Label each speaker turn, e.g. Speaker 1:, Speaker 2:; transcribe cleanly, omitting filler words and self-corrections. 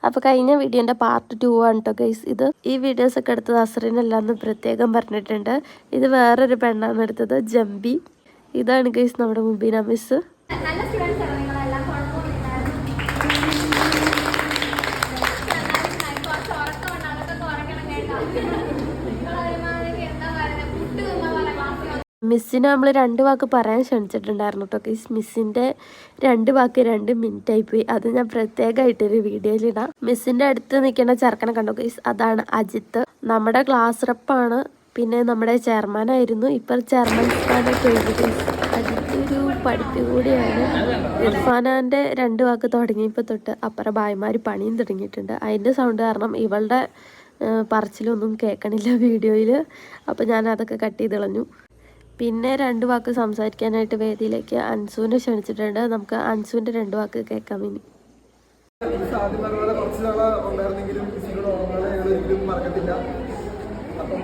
Speaker 1: അപ്പോൾ കഴിഞ്ഞ വീഡിയോൻ്റെ പാർട്ട് 2 ആണ് കേട്ടോ ഗൈസ് ഇത്. ഈ വീഡിയോസൊക്കെ എടുത്തത് അസറിനല്ലാന്ന് പ്രത്യേകം പറഞ്ഞിട്ടുണ്ട്. ഇത് വേറൊരു പെണ്ണാണ് എടുത്തത്, ജംബി. ഇതാണ് ഗൈസ് നമ്മുടെ മുബീന മിസ്. മിസ്സിനെ നമ്മൾ 2 വാക്ക് പറയാൻ ക്ഷണിച്ചിട്ടുണ്ടായിരുന്നു കേട്ടോ ഗൈസ്. മിസ്സിൻ്റെ 2 വാക്ക് 2 മിനിറ്റ് ആയിപ്പോയി. അത് ഞാൻ പ്രത്യേകമായിട്ടൊരു വീഡിയോയിലിടാം. മിസ്സിൻ്റെ അടുത്ത് നിൽക്കുന്ന ചെറുക്കനെ കണ്ടോ ഗൈസ്, അതാണ് അജിത്ത്. നമ്മുടെ ക്ലാസ് റെപ്പാണ്, പിന്നെ നമ്മുടെ ചെയർമാനായിരുന്നു. ഇപ്പോൾ ചെയർമാൻ സ്ഥാനമൊക്കെ എഴുതി ഗൈസ്. അജിത്ത് ഒരു പഠിപ്പ് കൂടിയാണ്. ഇർഫാനാൻ്റെ 2 വാക്ക് തുടങ്ങിയപ്പോൾ തൊട്ട് അപ്പുറം ഭായിമാർ പണിയും തുടങ്ങിയിട്ടുണ്ട്. അതിൻ്റെ സൗണ്ട് കാരണം ഇവളുടെ പറച്ചിലൊന്നും കേൾക്കണില്ല വീഡിയോയിൽ. അപ്പോൾ ഞാൻ അതൊക്കെ കട്ട് ചെയ്ത് കളഞ്ഞു. പിന്നെ 2 വാക്ക് സംസാരിക്കാനായിട്ട് വേദിയിലേക്ക് അൻസുവിനെ ക്ഷണിച്ചിട്ടുണ്ട്. നമുക്ക് അൻസുവിൻ്റെ 2 വാക്ക് കേൾക്കാം ഇനി.
Speaker 2: അപ്പം